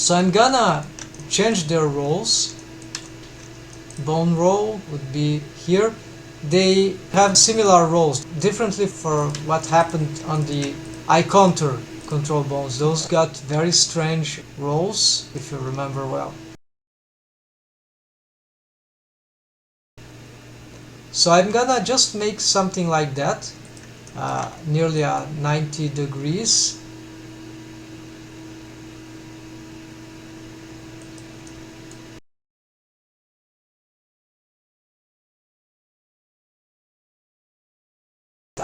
So I'm gonna change their roles. Bone role would be here. They have similar roles, differently for what happened on the eye contour control bones. Those got very strange roles, if you remember well. So I'm gonna just make something like that, nearly 90 degrees.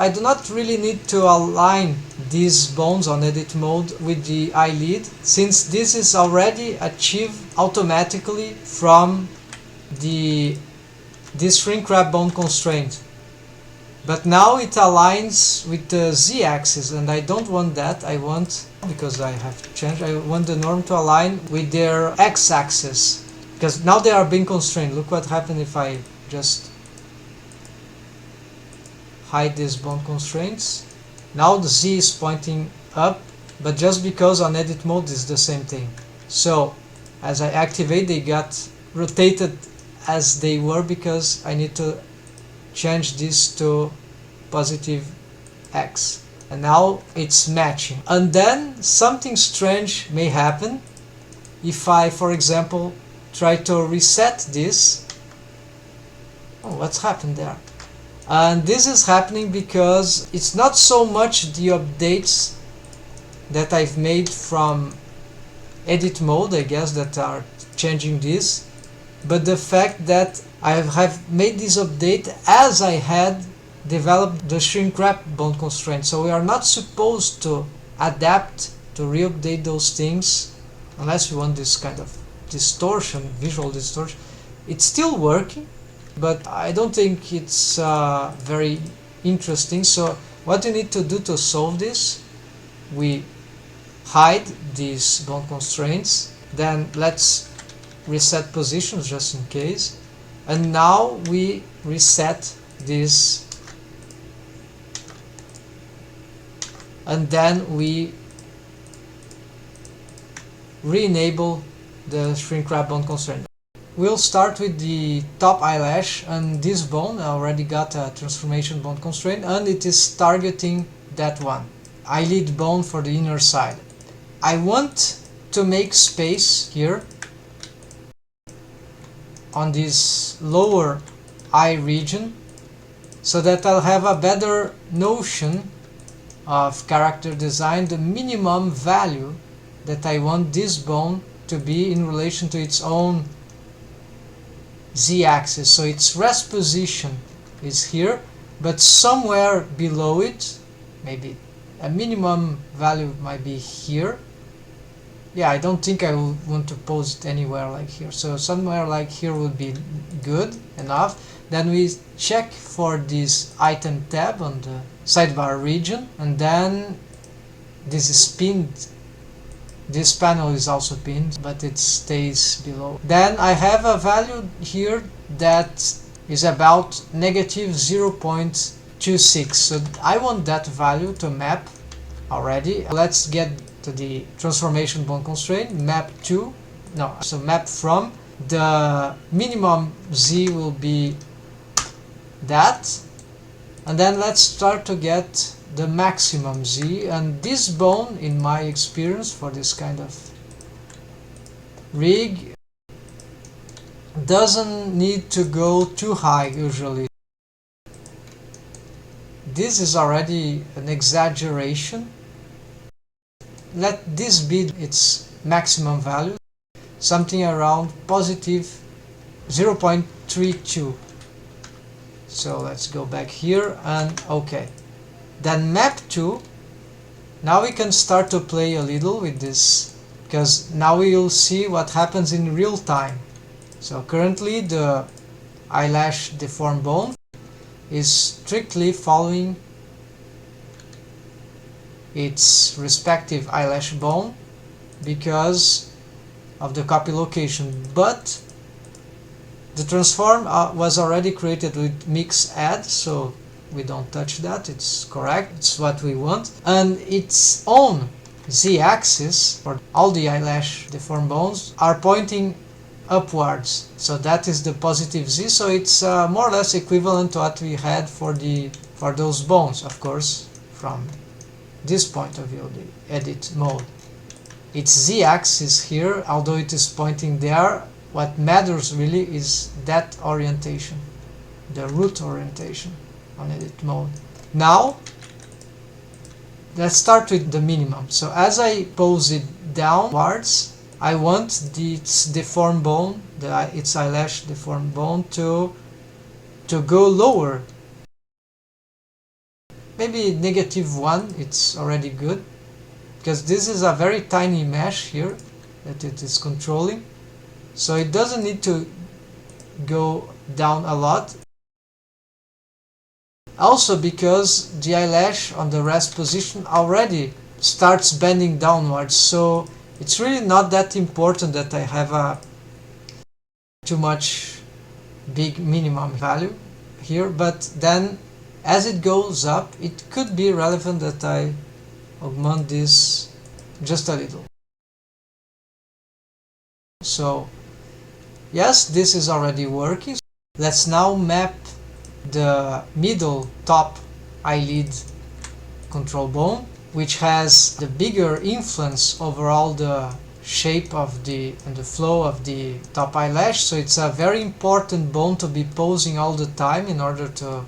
I do not really need to align these bones on edit mode with the eyelid, since this is already achieved automatically from this shrink wrap bone constraint. But now it aligns with the z-axis, and I don't want that. I want, because I have changed, I want the norm to align with their x-axis, because now they are being constrained. Look what happened if I just hide these bone constraints. Now the z is pointing up, but just because on edit mode is the same thing. So as I activate, they got rotated as they were, because I need to change this to positive x, and now it's matching. And then something strange may happen if I, for example, try to reset this. Oh, what's happened there? And this is happening because it's not so much the updates that I've made from edit mode, I guess, that are changing this, but the fact that I have made this update as I had developed the shrink wrap bone constraint. So we are not supposed to adapt to re-update those things unless we want this kind of distortion, visual distortion. It's still working, but I don't think it's very interesting. So what we need to do to solve this, we hide these bone constraints, then let's reset positions just in case, and now we reset this, and then we re-enable the shrink wrap bone constraint. We'll start with the top eyelash, and this bone already got a transformation bone constraint, and it is targeting that one, eyelid bone for the inner side. I want to make space here on this lower eye region so that I'll have a better notion of character design, the minimum value that I want this bone to be in relation to its own z-axis. So its rest position is here, but somewhere below it, maybe a minimum value might be here. Yeah, I don't think I will want to pose it anywhere like here. So somewhere like here would be good enough. Then we check for this item tab on the sidebar region, and then this is pinned. This panel is also pinned, but it stays below. Then I have a value here that is about negative 0.26. So I want that value to map already. Let's get to the transformation bone constraint. Map to, no, so map from. The minimum z will be that. And then let's start to get the maximum z, and this bone, in my experience for this kind of rig, doesn't need to go too high usually. This is already an exaggeration. Let this be its maximum value, something around positive 0.32. So let's go back here and okay. Then map to, now we can start to play a little with this, because now we will see what happens in real time. So currently the eyelash deformed bone is strictly following its respective eyelash bone because of the copy location, but the transform was already created with mix add, so we don't touch that. It's correct, it's what we want, and its own z-axis for all the eyelash deformed bones are pointing upwards, so that is the positive z, so it's more or less equivalent to what we had for those bones, of course, from this point of view, the edit mode. It's z-axis here, although it is pointing there. What matters really is that orientation, the root orientation on edit mode. Now let's start with the minimum. So as I pose it downwards, I want its deformed bone, its eyelash deformed bone, to go lower. Maybe -1, it's already good, because this is a very tiny mesh here that it is controlling, so it doesn't need to go down a lot. Also because the eyelash on the rest position already starts bending downwards, so it's really not that important that I have a too much big minimum value here, but then as it goes up, it could be relevant that I augment this just a little. So yes, this is already working. Let's now map the middle top eyelid control bone, which has the bigger influence over all the shape of the flow of the top eyelash, so it's a very important bone to be posing all the time in order to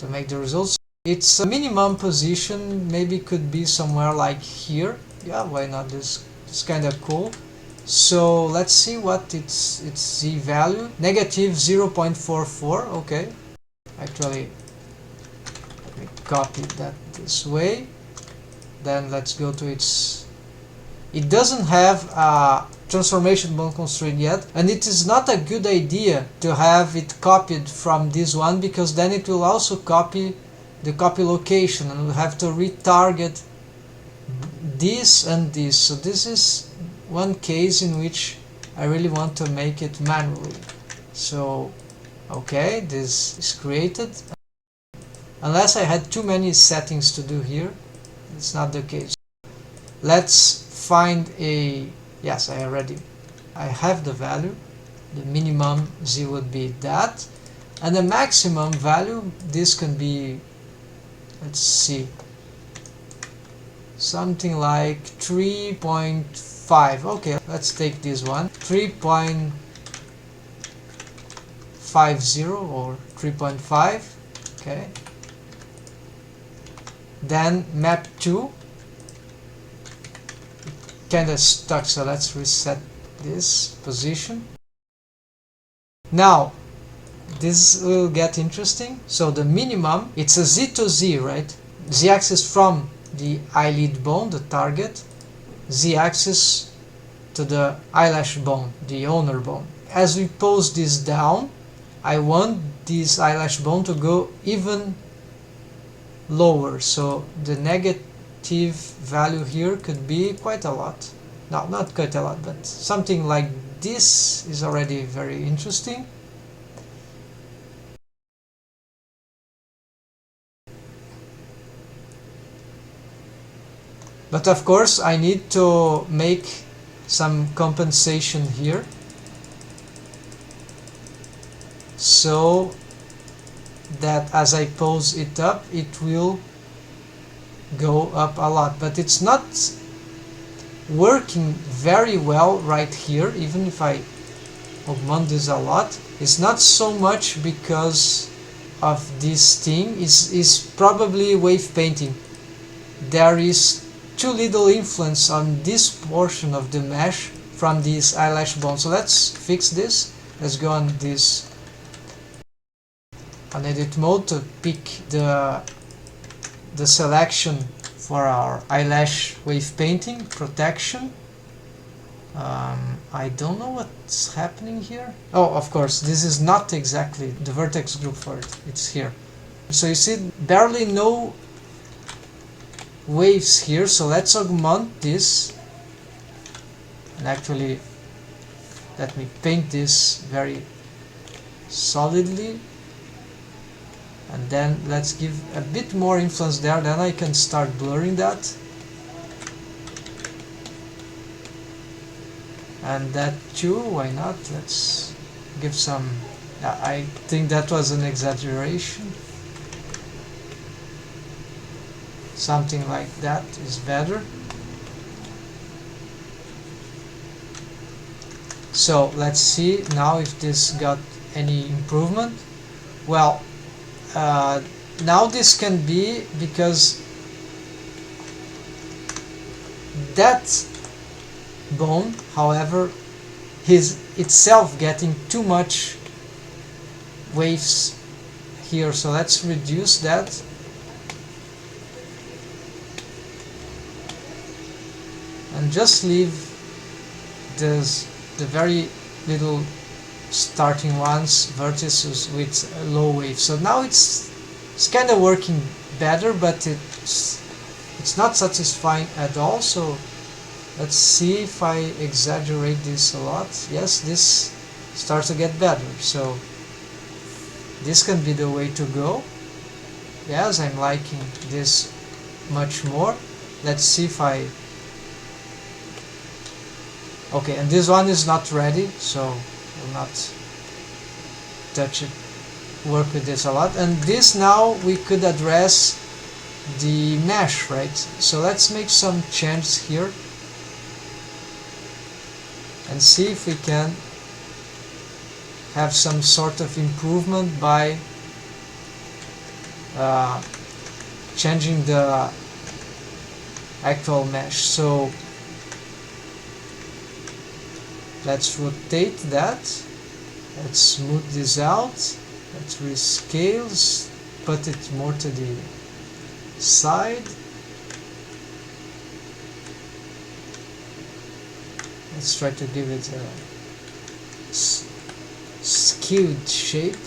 make the results. Its minimum position maybe could be somewhere like here. Yeah, why not? This is kind of cool. So let's see what its z value. -0.44. Okay. Actually, let me copy that this way. Then let's go to its. It doesn't have a transformation bone constraint yet, and it is not a good idea to have it copied from this one, because then it will also copy the copy location, and we'll have to retarget this and this. So this is one case in which I really want to make it manually. So okay, this is created. Unless I had too many settings to do here, it's not the case. Let's find a, yes, I have the value. The minimum z would be that, and the maximum value, this can be, let's see, something like 3.5. okay, let's take this one, 3.50 or 3.5. okay, then map 2. Kinda stuck, so let's reset this position. Now this will get interesting. So the minimum, it's a z to z, right? Z-axis from the eyelid bone, the target, z-axis to the eyelash bone, the owner bone. As we pose this down, I want this eyelash bone to go even lower, so the negative value here could be quite a lot. No, not quite a lot, but something like this is already very interesting. But of course I need to make some compensation here, so that as I pose it up, it will go up a lot. But it's not working very well right here. Even if I augment this a lot, it's not so much because of this thing. Is probably wave painting. There is too little influence on this portion of the mesh from this eyelash bone. So let's fix this. Let's go on this on edit mode to pick the selection for our eyelash wave painting protection. I don't know what's happening here. Oh, of course, this is not exactly the vertex group for it. It's here. So you see barely no waves here. So let's augment this. And actually, let me paint this very solidly. And then let's give a bit more influence there, then I can start blurring that. and that too, why not? Let's give some, I think that was an exaggeration. Something like that is better. So let's see now if this got any improvement. Well, now this can be because that bone, however, is itself getting too much waves here, so let's reduce that. And just leave the very little starting ones, vertices with low wave. So now it's kind of working better, but it's not satisfying at all. So let's see if I exaggerate this a lot. Yes, this starts to get better. So this can be the way to go. Yes, I'm liking this much more. Let's see if I... Okay, and this one is not ready, so will not touch it, work with this a lot. And this now we could address the mesh, right? So let's make some changes here and see if we can have some sort of improvement by changing the actual mesh. So let's rotate that, let's smooth this out, let's rescale, put it more to the side. Let's try to give it a skewed shape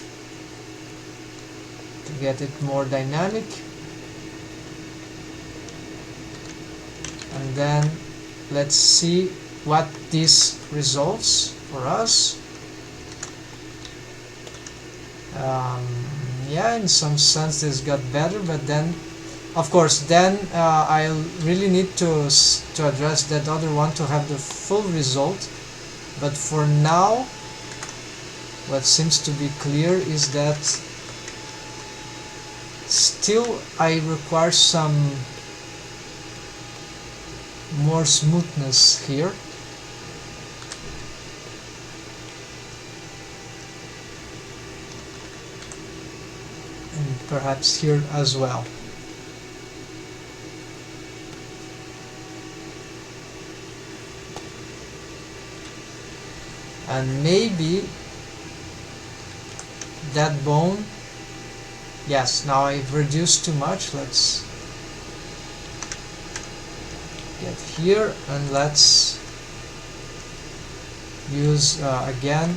to get it more dynamic. And then let's see what this results for us. Yeah, in some sense this got better, but then of course then I'll really need to address that other one to have the full result. But for now what seems to be clear is that still I require some more smoothness here. And perhaps here as well. And maybe that bone, yes, now I've reduced too much. Let's get here and let's use again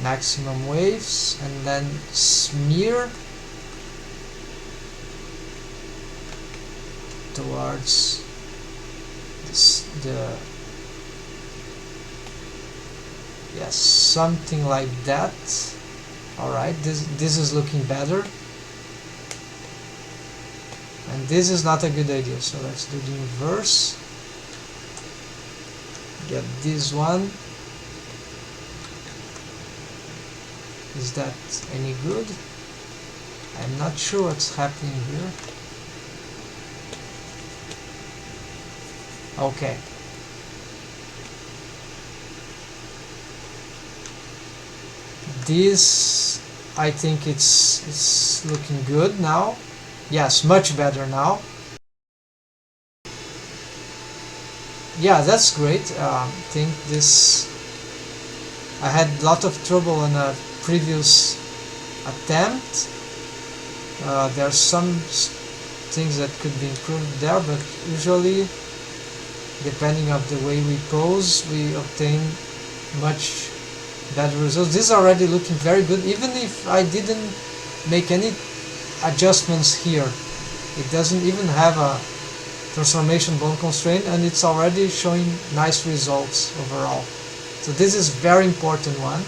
maximum waves and then smear towards this, yes, something like that. Alright, this is looking better, and this is not a good idea, so let's do the inverse. Get this one. Is that any good? I'm not sure what's happening here. Okay. This, I think it's looking good now. Yes, much better now. Yeah, that's great. I think this, I had a lot of trouble in a previous attempt. There are some things that could be improved there, but usually depending on the way we pose we obtain much better results. This is already looking very good, even if I didn't make any adjustments here. It doesn't even have a transformation bone constraint, and it's already showing nice results overall. So this is very important one.